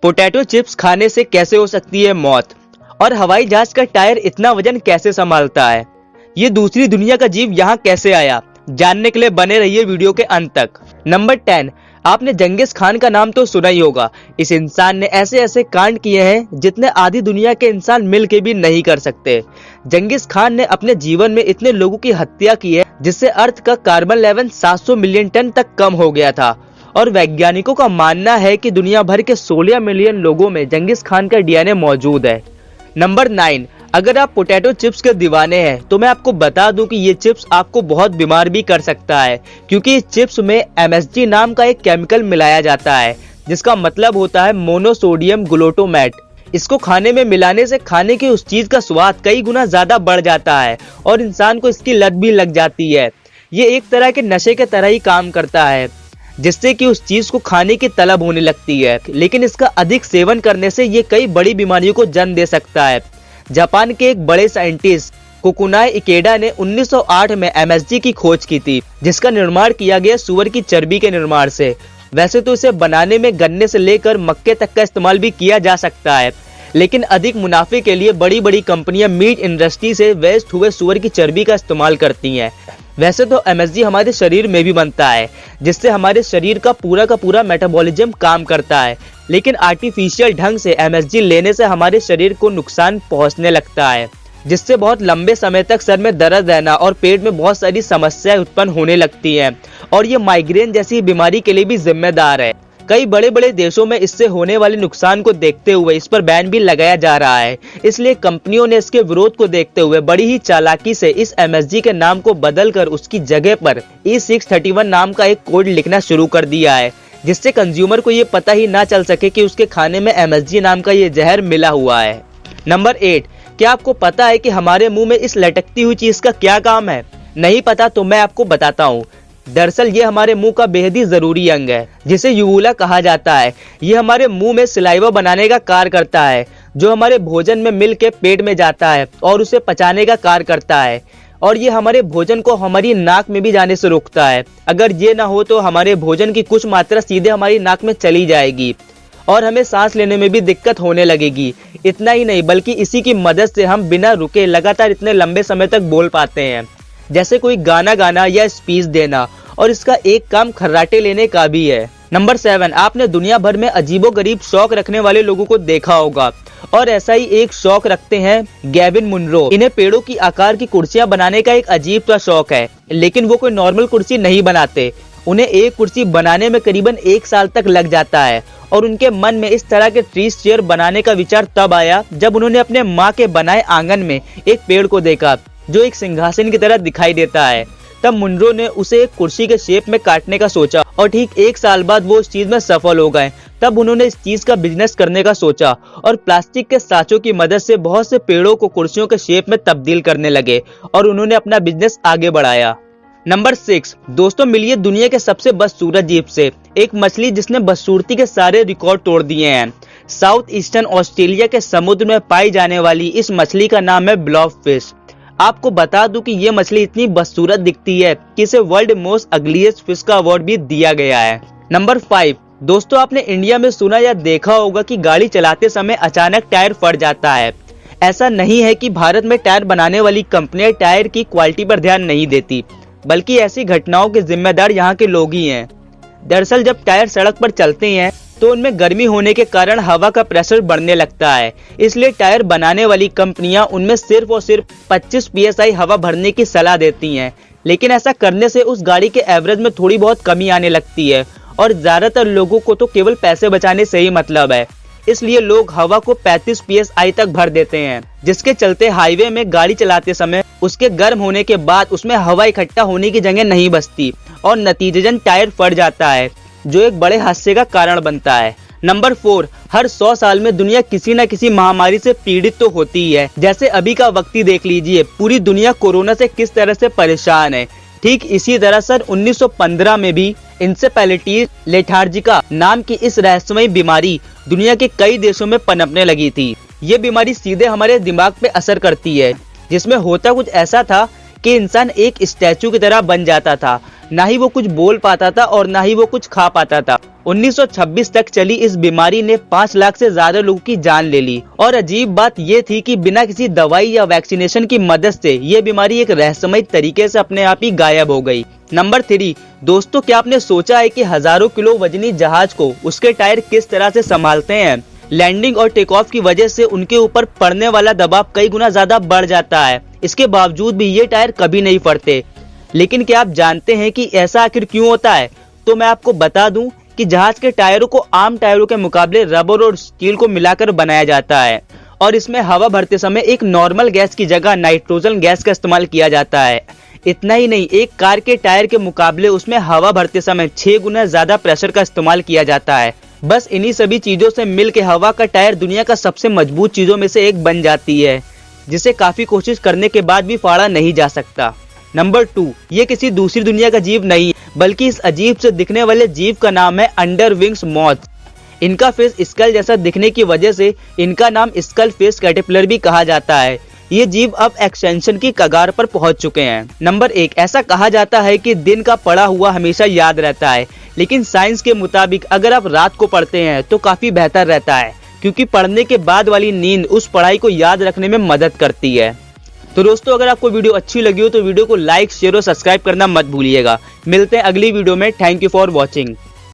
Potato chips खाने से कैसे हो सकती है मौत, और हवाई जहाज का टायर इतना वजन कैसे संभालता है, ये दूसरी दुनिया का जीव यहाँ कैसे आया, जानने के लिए बने रहिए वीडियो के अंत तक। नंबर 10, आपने जंगीज खान का नाम तो सुना ही होगा। इस इंसान ने ऐसे ऐसे कांड किए हैं जितने आधी दुनिया के इंसान मिल के भी नहीं कर सकते। जंगीज खान ने अपने जीवन में इतने लोगों की हत्या की है जिससे अर्थ का कार्बन लेवल 700 मिलियन टन तक कम हो गया था, और वैज्ञानिकों का मानना है कि दुनिया भर के 16 मिलियन लोगों में जंगीज खान का डीएनए मौजूद है। नंबर 9, अगर आप पोटैटो चिप्स के दीवाने हैं तो मैं आपको बता दूं कि ये चिप्स आपको बहुत बीमार भी कर सकता है, क्योंकि इस चिप्स में MSG नाम का एक केमिकल मिलाया जाता है जिसका मतलब होता है मोनोसोडियम ग्लूटामेट। इसको खाने में मिलाने से खाने की उस चीज का स्वाद कई गुना ज्यादा बढ़ जाता है और इंसान को इसकी लत भी लग जाती है। ये एक तरह के नशे के तरह ही काम करता है जिससे कि उस चीज को खाने की तलब होने लगती है, लेकिन इसका अधिक सेवन करने से ये कई बड़ी बीमारियों को जन्म दे सकता है। जापान के एक बड़े साइंटिस्ट कोकुनाई इकेडा ने 1908 में MSG की खोज की थी, जिसका निर्माण किया गया सुअर की चर्बी के निर्माण से। वैसे तो इसे बनाने में गन्ने से लेकर मक्के तक का इस्तेमाल भी किया जा सकता है, लेकिन अधिक मुनाफे के लिए बड़ी बड़ी कंपनियां मीट इंडस्ट्री से वेस्ट हुए सुअर की चर्बी का इस्तेमाल करती हैं। वैसे तो MSG हमारे शरीर में भी बनता है जिससे हमारे शरीर का पूरा मेटाबॉलिज्म काम करता है, लेकिन आर्टिफिशियल ढंग से MSG लेने से हमारे शरीर को नुकसान पहुंचने लगता है, जिससे बहुत लंबे समय तक सर में दर्द रहना और पेट में बहुत सारी समस्याएं उत्पन्न होने लगती हैं, और ये माइग्रेन जैसी बीमारी के लिए भी जिम्मेदार है। कई बड़े बड़े देशों में इससे होने वाले नुकसान को देखते हुए इस पर बैन भी लगाया जा रहा है। इसलिए कंपनियों ने इसके विरोध को देखते हुए बड़ी ही चालाकी से इस MSG के नाम को बदलकर उसकी जगह पर E631 नाम का एक कोड लिखना शुरू कर दिया है, जिससे कंज्यूमर को ये पता ही ना चल सके कि उसके खाने में MSG नाम का ये जहर मिला हुआ है। नंबर 8, क्या आपको पता है कि हमारे मुंह में इस लटकती हुई चीज का क्या काम है? नहीं पता तो मैं आपको बताता हूँ। दरअसल ये हमारे मुंह का बेहद ही जरूरी अंग है जिसे यूवुला कहा जाता है। ये हमारे मुंह में सलाइवा बनाने का कार्य करता है, जो हमारे भोजन में मिल के पेट में जाता है और उसे पचाने का कार्य करता है, और ये हमारे भोजन को हमारी नाक में भी जाने से रोकता है। अगर ये ना हो तो हमारे भोजन की कुछ मात्रा सीधे हमारी नाक में चली जाएगी और हमें सांस लेने में भी दिक्कत होने लगेगी। इतना ही नहीं बल्कि इसी की मदद से हम बिना रुके लगातार इतने लंबे समय तक बोल पाते हैं, जैसे कोई गाना गाना या स्पीच देना, और इसका एक काम खर्राटे लेने का भी है। नंबर 7, आपने दुनिया भर में अजीबोगरीब शौक रखने वाले लोगों को देखा होगा, और ऐसा ही एक शौक रखते हैं गेविन मुनरो। इन्हें पेड़ों की आकार की कुर्सियां बनाने का एक अजीब सा शौक है, लेकिन वो कोई नॉर्मल कुर्सी नहीं बनाते। उन्हें एक कुर्सी बनाने में करीबन 1 साल तक लग जाता है, और उनके मन में इस तरह के ट्रीज चेयर बनाने का विचार तब आया जब उन्होंने अपने माँ के बनाए आंगन में एक पेड़ को देखा जो एक सिंहासन की तरह दिखाई देता है। तब मुनरो ने उसे एक कुर्सी के शेप में काटने का सोचा, और ठीक 1 साल बाद वो इस चीज में सफल हो गए। तब उन्होंने इस चीज का बिजनेस करने का सोचा और प्लास्टिक के साँचों की मदद से बहुत से पेड़ों को कुर्सियों के शेप में तब्दील करने लगे, और उन्होंने अपना बिजनेस आगे बढ़ाया। नंबर 6, दोस्तों मिलिए दुनिया के सबसे बदसूरत जीव से, एक मछली जिसने बदसूरती के सारे रिकॉर्ड तोड़ दिए हैं। साउथ ईस्टर्न ऑस्ट्रेलिया के समुद्र में पाई जाने वाली इस मछली का नाम है ब्लॉबफिश। आपको बता दूं कि ये मछली इतनी बदसूरत दिखती है कि इसे वर्ल्ड मोस्ट अगलीस्ट फिश का अवार्ड भी दिया गया है। नंबर 5, दोस्तों आपने इंडिया में सुना या देखा होगा कि गाड़ी चलाते समय अचानक टायर फट जाता है। ऐसा नहीं है कि भारत में टायर बनाने वाली कंपनियां टायर की क्वालिटी पर ध्यान नहीं देती, बल्कि ऐसी घटनाओं के जिम्मेदार यहाँ के लोग ही हैं। दरअसल जब टायर सड़क पर चलते हैं तो उनमें गर्मी होने के कारण हवा का प्रेशर बढ़ने लगता है, इसलिए टायर बनाने वाली कंपनियां उनमें सिर्फ और सिर्फ 25 PSI हवा भरने की सलाह देती हैं। लेकिन ऐसा करने से उस गाड़ी के एवरेज में थोड़ी बहुत कमी आने लगती है, और ज्यादातर लोगों को तो केवल पैसे बचाने से ही मतलब है, इसलिए लोग हवा को 35 PSI तक भर देते हैं, जिसके चलते हाईवे में गाड़ी चलाते समय उसके गर्म होने के बाद उसमें हवा इकट्ठा होने की जगह नहीं बचती, और नतीजतन टायर फट जाता है, जो एक बड़े हादसे का कारण बनता है। नंबर 4, हर 100 साल में दुनिया किसी न किसी महामारी से पीड़ित तो होती ही है। जैसे अभी का वक्त ही देख लीजिए, पूरी दुनिया कोरोना से किस तरह से परेशान है। ठीक इसी तरह सन 1915 में भी इंसेफेलाइटिस लेथार्जिका नाम की इस रहस्यमयी बीमारी दुनिया के कई देशों में पनपने लगी थी। ये बीमारी सीधे हमारे दिमाग पे असर करती है, जिसमें होता कुछ ऐसा था कि इंसान एक स्टैचू की तरह बन जाता था। ना ही वो कुछ बोल पाता था और ना ही वो कुछ खा पाता था। 1926 तक चली इस बीमारी ने 5 लाख से ज्यादा लोगों की जान ले ली। और अजीब बात ये थी कि बिना किसी दवाई या वैक्सीनेशन की मदद से ये बीमारी एक रहस्यमय तरीके से अपने आप ही गायब हो गई। नंबर 3, दोस्तों क्या आपने सोचा है कि हजारों किलो वजनी जहाज को उसके टायर किस तरह से संभालते हैं? लैंडिंग और टेक ऑफ की वजह से उनके ऊपर पड़ने वाला दबाव कई गुना ज्यादा बढ़ जाता है। इसके बावजूद भी ये टायर कभी नहीं फटते। लेकिन क्या आप जानते हैं कि ऐसा आखिर क्यों होता है? तो मैं आपको बता दूं कि जहाज के टायरों को आम टायरों के मुकाबले रबर और स्टील को मिलाकर बनाया जाता है और इसमें हवा भरते समय एक नॉर्मल गैस की जगह नाइट्रोजन गैस का इस्तेमाल किया जाता है। इतना ही नहीं, एक कार के टायर के मुकाबले उसमें हवा भरते समय 6 गुना ज्यादा प्रेशर का इस्तेमाल किया जाता है। बस इन्हीं सभी चीजों से मिलकर हवा का टायर दुनिया का सबसे मजबूत चीजों में से एक बन जाती है, जिसे काफी कोशिश करने के बाद भी फाड़ा नहीं जा सकता। नंबर 2, ये किसी दूसरी दुनिया का जीव नहीं बल्कि इस अजीब से दिखने वाले जीव का नाम है अंडरविंग्स मॉथ। इनका फेस स्कल जैसा दिखने की वजह से इनका नाम स्कल फेस कैटरपिलर भी कहा जाता है। ये जीव अब एक्सटेंशन की कगार पर पहुंच चुके हैं। नंबर 1, ऐसा कहा जाता है कि दिन का पढ़ा हुआ हमेशा याद रहता है, लेकिन साइंस के मुताबिक अगर आप रात को पढ़ते हैं तो काफी बेहतर रहता है, क्योंकि पढ़ने के बाद वाली नींद उस पढ़ाई को याद रखने में मदद करती है। तो दोस्तों अगर आपको वीडियो अच्छी लगी हो तो वीडियो को लाइक, शेयर और सब्सक्राइब करना मत भूलिएगा। मिलते हैं अगली वीडियो में। Thank you for watching.